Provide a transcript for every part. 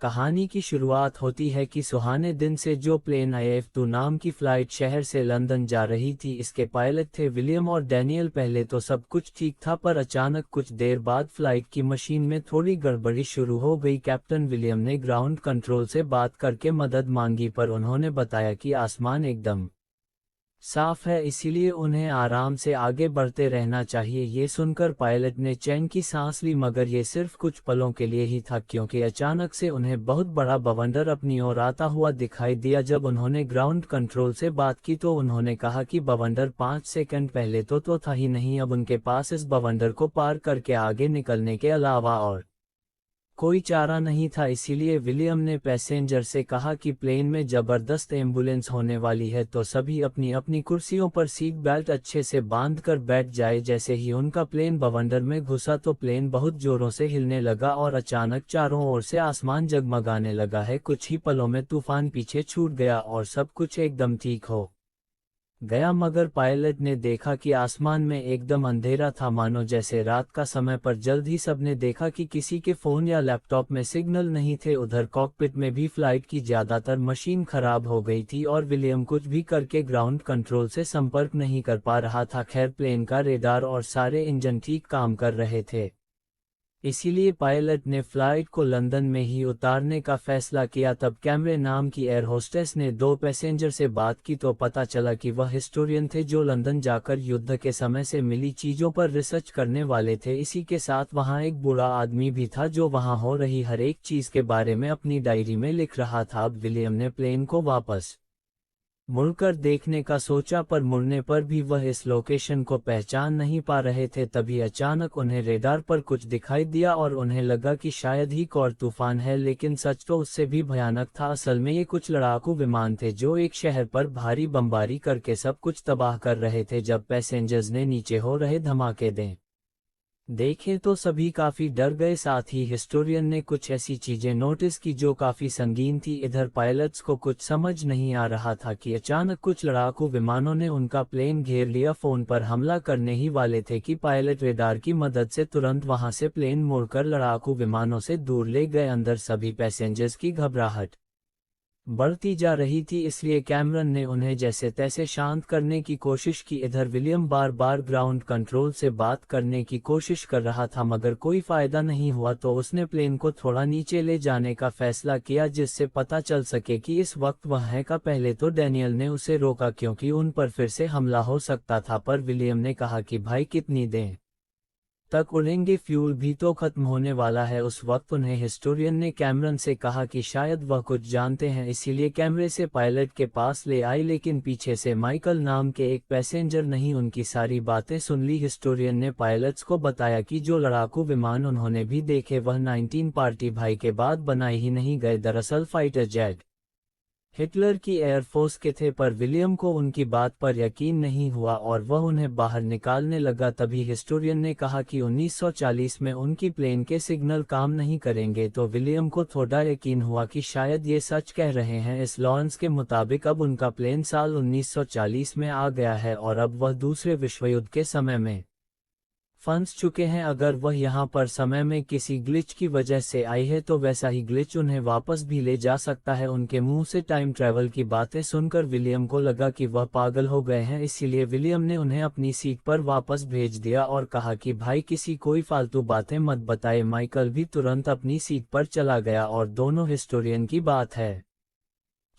कहानी की शुरुआत होती है कि सुहाने दिन से जो प्लेन IF-2 नाम की फ्लाइट शहर से लंदन जा रही थी, इसके पायलट थे विलियम और डैनियल। पहले तो सब कुछ ठीक था, पर अचानक कुछ देर बाद फ्लाइट की मशीन में थोड़ी गड़बड़ी शुरू हो गई। कैप्टन विलियम ने ग्राउंड कंट्रोल से बात करके मदद मांगी, पर उन्होंने बताया कि आसमान एकदम साफ है, इसीलिए उन्हें आराम से आगे बढ़ते रहना चाहिए। ये सुनकर पायलट ने चैन की सांस ली, मगर ये सिर्फ कुछ पलों के लिए ही था, क्योंकि अचानक से उन्हें बहुत बड़ा बवंडर अपनी ओर आता हुआ दिखाई दिया। जब उन्होंने ग्राउंड कंट्रोल से बात की तो उन्होंने कहा कि बवंडर 5 सेकंड पहले तो था ही नहीं, अब उनके पास इस बवंडर को पार करके आगे निकलने के अलावा और कोई चारा नहीं था। इसीलिए विलियम ने पैसेंजर से कहा कि प्लेन में जबरदस्त एम्बुलेंस होने वाली है, तो सभी अपनी अपनी कुर्सियों पर सीट बेल्ट अच्छे से बांधकर बैठ जाए। जैसे ही उनका प्लेन बवंडर में घुसा तो प्लेन बहुत जोरों से हिलने लगा और अचानक चारों ओर से आसमान जगमगाने लगा है। कुछ ही पलों में तूफान पीछे छूट गया और सब कुछ एकदम ठीक हो गया, मगर पायलट ने देखा कि आसमान में एकदम अंधेरा था, मानो जैसे रात का समय। पर जल्द ही सबने देखा कि किसी के फोन या लैपटॉप में सिग्नल नहीं थे। उधर कॉकपिट में भी फ्लाइट की ज्यादातर मशीन खराब हो गई थी और विलियम कुछ भी करके ग्राउंड कंट्रोल से संपर्क नहीं कर पा रहा था। खैर, प्लेन का रेडार और सारे इंजन ठीक काम कर रहे थे, इसीलिए पायलट ने फ्लाइट को लंदन में ही उतारने का फैसला किया। तब कैमरे नाम की एयर होस्टेस ने 2 पैसेंजर से बात की तो पता चला कि वह हिस्टोरियन थे जो लंदन जाकर युद्ध के समय से मिली चीजों पर रिसर्च करने वाले थे। इसी के साथ वहां एक बूढ़ा आदमी भी था जो वहां हो रही हर एक चीज के बारे में अपनी डायरी में लिख रहा था। अब विलियम ने प्लेन को वापस मुड़कर देखने का सोचा, पर मुड़ने पर भी वह इस लोकेशन को पहचान नहीं पा रहे थे। तभी अचानक उन्हें रेडार पर कुछ दिखाई दिया और उन्हें लगा कि शायद ही कोई तूफान है, लेकिन सच तो उससे भी भयानक था। असल में ये कुछ लड़ाकू विमान थे जो एक शहर पर भारी बमबारी करके सब कुछ तबाह कर रहे थे। जब पैसेंजर्स ने नीचे हो रहे धमाके देखे तो सभी काफी डर गए। साथ ही हिस्टोरियन ने कुछ ऐसी चीजें नोटिस की जो काफी संगीन थी। इधर पायलट्स को कुछ समझ नहीं आ रहा था कि अचानक कुछ लड़ाकू विमानों ने उनका प्लेन घेर लिया। फोन पर हमला करने ही वाले थे कि पायलट रेडार की मदद से तुरंत वहां से प्लेन मोड़कर लड़ाकू विमानों से दूर ले गए। अंदर सभी पैसेंजर्स की घबराहट बढ़ती जा रही थी, इसलिए कैमरन ने उन्हें जैसे तैसे शांत करने की कोशिश की। इधर विलियम बार बार ग्राउंड कंट्रोल से बात करने की कोशिश कर रहा था, मगर कोई फायदा नहीं हुआ। तो उसने प्लेन को थोड़ा नीचे ले जाने का फैसला किया, जिससे पता चल सके कि इस वक्त वह है का। पहले तो डैनियल ने उसे रोका, क्योंकि उन पर फिर से हमला हो सकता था, पर विलियम ने कहा कि भाई कितनी देर तक उड़ेंगे, फ्यूल भी तो खत्म होने वाला है। उस वक्त उन्हें हिस्टोरियन ने कैमरन से कहा कि शायद वह कुछ जानते हैं, इसीलिए कैमरे से पायलट के पास ले आई, लेकिन पीछे से माइकल नाम के एक पैसेंजर नहीं उनकी सारी बातें सुन ली। हिस्टोरियन ने पायलट्स को बताया कि जो लड़ाकू विमान उन्होंने भी देखे वह 19 पार्टी भाई के बाद बनाए ही नहीं गए, दरअसल फाइटर जेट हिटलर की एयरफोर्स के थे। पर विलियम को उनकी बात पर यकीन नहीं हुआ और वह उन्हें बाहर निकालने लगा। तभी हिस्टोरियन ने कहा कि 1940 में उनकी प्लेन के सिग्नल काम नहीं करेंगे, तो विलियम को थोड़ा यकीन हुआ कि शायद ये सच कह रहे हैं। इस लॉरेंस के मुताबिक अब उनका प्लेन साल 1940 में आ गया है और अब वह दूसरे विश्व युद्ध के समय में फंस चुके हैं। अगर वह यहाँ पर समय में किसी ग्लिच की वजह से आई है तो वैसा ही ग्लिच उन्हें वापस भी ले जा सकता है। उनके मुंह से टाइम ट्रैवल की बातें सुनकर विलियम को लगा कि वह पागल हो गए हैं, इसीलिए विलियम ने उन्हें अपनी सीट पर वापस भेज दिया और कहा कि भाई किसी कोई फालतू बातें मत बताए। माइकल भी तुरंत अपनी सीट पर चला गया और दोनों हिस्टोरियन की बात है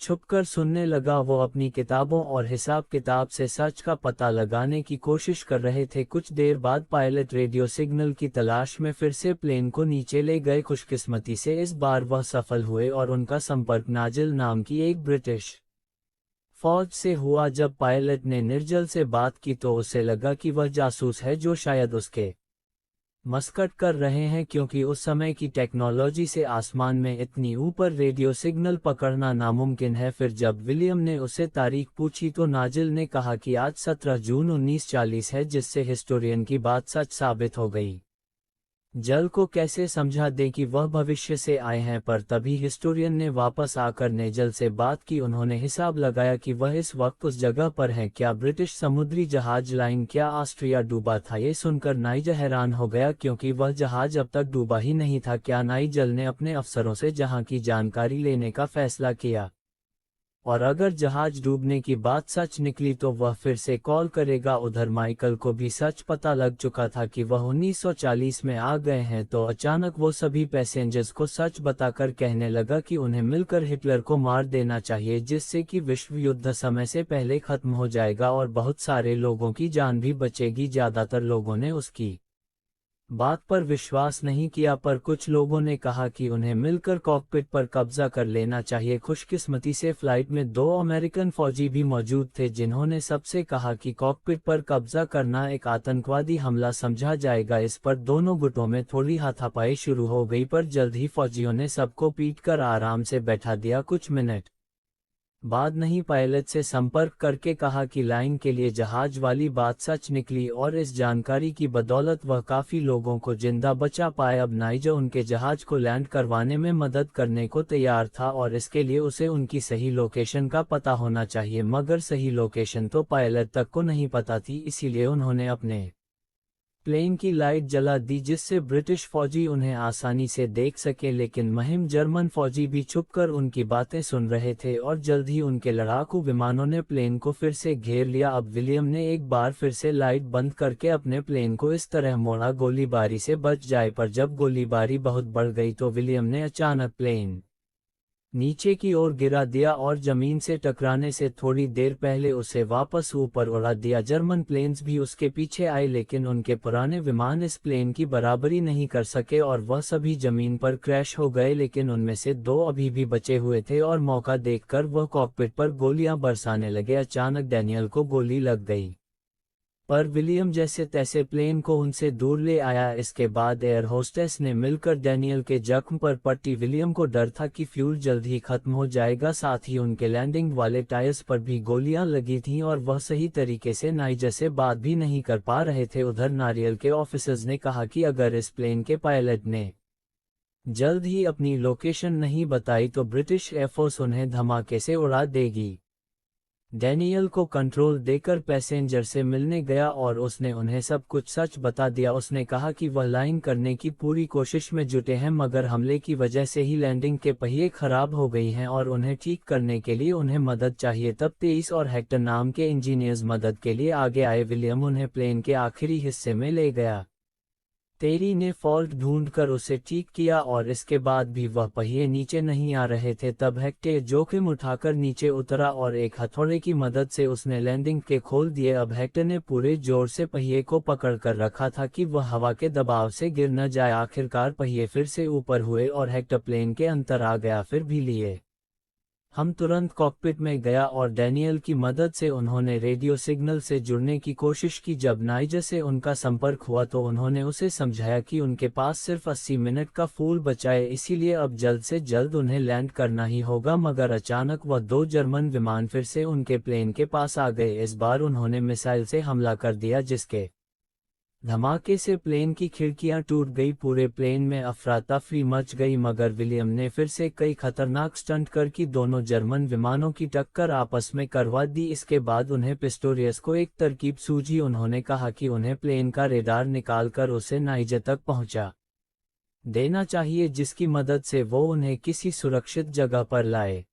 छुपकर सुनने लगा। वो अपनी किताबों और हिसाब किताब से सच का पता लगाने की कोशिश कर रहे थे। कुछ देर बाद पायलट रेडियो सिग्नल की तलाश में फिर से प्लेन को नीचे ले गए। खुशकिस्मती से इस बार वह सफल हुए और उनका संपर्क नाजिल नाम की एक ब्रिटिश फौज से हुआ। जब पायलट ने निर्जल से बात की तो उसे लगा कि वह जासूस है जो शायद उसके मस्कट कर रहे हैं, क्योंकि उस समय की टेक्नोलॉजी से आसमान में इतनी ऊपर रेडियो सिग्नल पकड़ना नामुमकिन है। फिर जब विलियम ने उसे तारीख पूछी तो नाजिल ने कहा कि आज 17 जून 1940 है, जिससे हिस्टोरियन की बात सच साबित हो गई। जल को कैसे समझा दें कि वह भविष्य से आए हैं, पर तभी हिस्टोरियन ने वापस आकर नेजल से बात की। उन्होंने हिसाब लगाया कि वह इस वक्त उस जगह पर हैं। क्या ब्रिटिश समुद्री जहाज लाइन, क्या ऑस्ट्रिया डूबा था? ये सुनकर नाइजर हैरान हो गया क्योंकि वह जहाज अब तक डूबा ही नहीं था। क्या नाइजल ने अपने अफसरों से जहां की जानकारी लेने का फैसला किया, और अगर जहाज डूबने की बात सच निकली तो वह फिर से कॉल करेगा? उधर माइकल को भी सच पता लग चुका था कि वह 1940 में आ गए हैं, तो अचानक वो सभी पैसेंजर्स को सच बताकर कहने लगा कि उन्हें मिलकर हिटलर को मार देना चाहिए, जिससे कि विश्व युद्ध समय से पहले खत्म हो जाएगा और बहुत सारे लोगों की जान भी बचेगी। ज्यादातर लोगों ने उसकी बात पर विश्वास नहीं किया, पर कुछ लोगों ने कहा कि उन्हें मिलकर कॉकपिट पर कब्जा कर लेना चाहिए। खुशकिस्मती से फ्लाइट में 2 अमेरिकन फौजी भी मौजूद थे, जिन्होंने सबसे कहा कि कॉकपिट पर कब्जा करना एक आतंकवादी हमला समझा जाएगा। इस पर दोनों गुटों में थोड़ी हाथापाई शुरू हो गई, पर जल्द ही फौजियों ने सबको पीटकर आराम से बैठा दिया। कुछ मिनट बाद नहीं पायलट से संपर्क करके कहा कि लाइन के लिए जहाज वाली बात सच निकली, और इस जानकारी की बदौलत वह काफी लोगों को जिंदा बचा पाए। अब नाइजर उनके जहाज को लैंड करवाने में मदद करने को तैयार था, और इसके लिए उसे उनकी सही लोकेशन का पता होना चाहिए। मगर सही लोकेशन तो पायलट तक को नहीं पता थी, इसीलिए उन्होंने अपने प्लेन की लाइट जला दी, जिससे ब्रिटिश फौजी उन्हें आसानी से देख सके। लेकिन महिम जर्मन फौजी भी छुपकर उनकी बातें सुन रहे थे, और जल्द ही उनके लड़ाकू विमानों ने प्लेन को फिर से घेर लिया। अब विलियम ने एक बार फिर से लाइट बंद करके अपने प्लेन को इस तरह मोड़ा गोलीबारी से बच जाए, पर जब गोलीबारी बहुत बढ़ गई तो विलियम ने अचानक प्लेन नीचे की ओर गिरा दिया और जमीन से टकराने से थोड़ी देर पहले उसे वापस ऊपर उड़ा दिया। जर्मन प्लेन्स भी उसके पीछे आए, लेकिन उनके पुराने विमान इस प्लेन की बराबरी नहीं कर सके और वह सभी जमीन पर क्रैश हो गए। लेकिन उनमें से 2 अभी भी बचे हुए थे, और मौका देखकर वह कॉकपिट पर गोलियां बरसाने लगे। अचानक डैनियल को गोली लग गई, पर विलियम जैसे तैसे प्लेन को उनसे दूर ले आया। इसके बाद एयर होस्टेस ने मिलकर डैनियल के जख्म पर पट्टी। विलियम को डर था कि फ्यूल जल्द ही खत्म हो जाएगा, साथ ही उनके लैंडिंग वाले टायर्स पर भी गोलियां लगी थीं, और वह सही तरीके से नाइजर से बात भी नहीं कर पा रहे थे। उधर नारियल के ऑफिसर्स ने कहा कि अगर इस प्लेन के पायलट ने जल्द ही अपनी लोकेशन नहीं बताई तो ब्रिटिश एयरफोर्स उन्हें धमाके से उड़ा देगी। डैनियल को कंट्रोल देकर पैसेंजर से मिलने गया और उसने उन्हें सब कुछ सच बता दिया। उसने कहा कि वह लैंड करने की पूरी कोशिश में जुटे हैं, मगर हमले की वजह से ही लैंडिंग के पहिए खराब हो गई हैं और उन्हें ठीक करने के लिए उन्हें मदद चाहिए। तब 23 और हेक्टर नाम के इंजीनियर्स मदद के लिए आगे आए। विलियम उन्हें प्लेन के आखिरी हिस्से में ले गया। तेरी ने फॉल्ट ढूंढकर उसे ठीक किया, और इसके बाद भी वह पहिए नीचे नहीं आ रहे थे। तब हेक्टर जोखिम उठाकर नीचे उतरा और एक हथौड़े की मदद से उसने लैंडिंग के खोल दिए। अब हेक्टर ने पूरे जोर से पहिए को पकड़ कर रखा था कि वह हवा के दबाव से गिर न जाए। आखिरकार पहिए फिर से ऊपर हुए और हेक्टर प्लेन के अंदर आ गया। फिर भी लिए हम तुरंत कॉकपिट में गया और डैनियल की मदद से उन्होंने रेडियो सिग्नल से जुड़ने की कोशिश की। जब नाइजर से उनका संपर्क हुआ तो उन्होंने उसे समझाया कि उनके पास सिर्फ 80 मिनट का फ्यूल बचा है, इसीलिए अब जल्द से जल्द उन्हें लैंड करना ही होगा। मगर अचानक वह 2 जर्मन विमान फिर से उनके प्लेन के पास आ गए। इस बार उन्होंने मिसाइल से हमला कर दिया, जिसके धमाके से प्लेन की खिड़कियां टूट गई। पूरे प्लेन में अफरा तफरी मच गई, मगर विलियम ने फिर से कई खतरनाक स्टंट करके दोनों जर्मन विमानों की टक्कर आपस में करवा दी। इसके बाद उन्हें पिस्टोरियस को एक तरकीब सूझी। उन्होंने कहा कि उन्हें प्लेन का रेडार निकालकर उसे नाइजर तक पहुंचा देना चाहिए, जिसकी मदद से वो उन्हें किसी सुरक्षित जगह पर लाए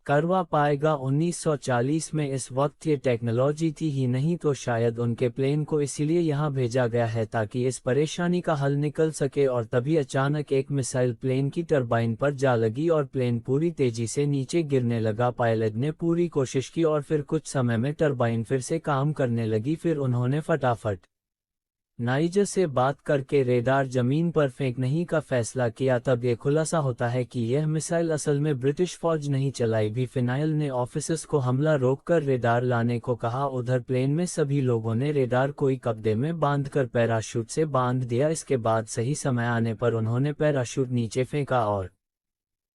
करवा पाएगा। 1940 में इस वक्त ये टेक्नोलॉजी थी ही नहीं, तो शायद उनके प्लेन को इसीलिए यहाँ भेजा गया है ताकि इस परेशानी का हल निकल सके। और तभी अचानक एक मिसाइल प्लेन की टरबाइन पर जा लगी और प्लेन पूरी तेजी से नीचे गिरने लगा। पायलट ने पूरी कोशिश की और फिर कुछ समय में टरबाइन फिर से काम करने लगी। फिर उन्होंने फटाफट नाइजर से बात करके रेडार जमीन पर फेंकने का फैसला किया। तब ये खुलासा होता है कि यह मिसाइल असल में ब्रिटिश फौज नहीं चलाई भी। फिनाइल ने ऑफिसर्स को हमला रोककर रेडार लाने को कहा। उधर प्लेन में सभी लोगों ने रेडार को कब्जे में बांधकर पैराशूट से बांध दिया। इसके बाद सही समय आने पर उन्होंने पैराशूट नीचे फेंका और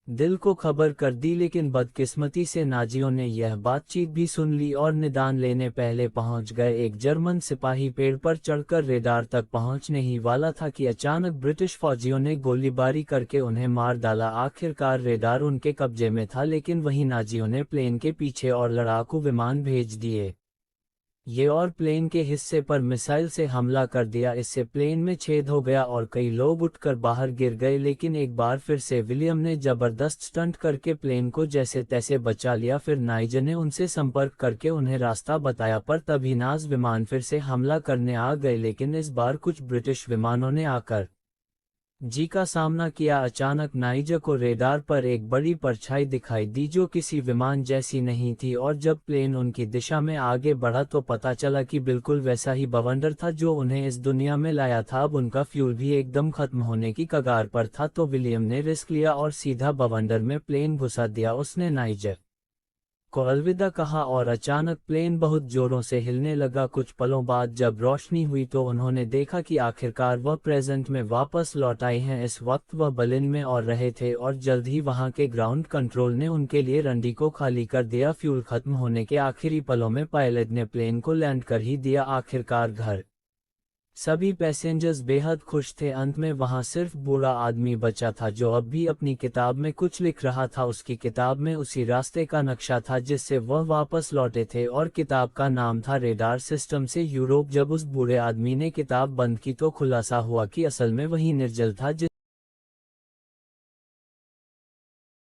दिल को खबर कर दी, लेकिन बदकिस्मती से नाजियों ने यह बातचीत भी सुन ली और निदान लेने पहले पहुंच गए। एक जर्मन सिपाही पेड़ पर चढ़कर रेडार तक पहुंचने ही वाला था कि अचानक ब्रिटिश फौजियों ने गोलीबारी करके उन्हें मार डाला। आखिरकार रेडार उनके कब्जे में था, लेकिन वहीं नाजियों ने प्लेन के पीछे और लड़ाकू विमान भेज दिए। ये और प्लेन के हिस्से पर मिसाइल से हमला कर दिया। इससे प्लेन में छेद हो गया और कई लोग उठकर बाहर गिर गए, लेकिन एक बार फिर से विलियम ने जबरदस्त स्टंट करके प्लेन को जैसे तैसे बचा लिया। फिर नाइजर ने उनसे संपर्क करके उन्हें रास्ता बताया, पर तभी नाज विमान फिर से हमला करने आ गए, लेकिन इस बार कुछ ब्रिटिश विमानों ने आकर जी का सामना किया। अचानक नाइजर को रेडार पर एक बड़ी परछाई दिखाई दी जो किसी विमान जैसी नहीं थी, और जब प्लेन उनकी दिशा में आगे बढ़ा तो पता चला कि बिल्कुल वैसा ही बवंडर था जो उन्हें इस दुनिया में लाया था। अब उनका फ्यूल भी एकदम खत्म होने की कगार पर था, तो विलियम ने रिस्क लिया और सीधा बवंडर में प्लेन घुसा दिया। उसने नाइजर को अलविदा कहा और अचानक प्लेन बहुत जोरों से हिलने लगा। कुछ पलों बाद जब रोशनी हुई तो उन्होंने देखा कि आखिरकार वह प्रेजेंट में वापस लौट आए हैं। इस वक्त वह बर्लिन में और रहे थे और जल्द ही वहां के ग्राउंड कंट्रोल ने उनके लिए रंडी को खाली कर दिया। फ्यूल खत्म होने के आखिरी पलों में पायलट ने प्लेन को लैंड कर ही दिया। आखिरकार घर सभी पैसेंजर्स बेहद खुश थे। अंत में वहां सिर्फ बूढ़ा आदमी बचा था जो अब भी अपनी किताब में कुछ लिख रहा था। उसकी किताब में उसी रास्ते का नक्शा था जिससे वह वापस लौटे थे, और किताब का नाम था रेडार सिस्टम से यूरोप। जब उस बूढ़े आदमी ने किताब बंद की तो खुलासा हुआ कि असल में वही निर्जल था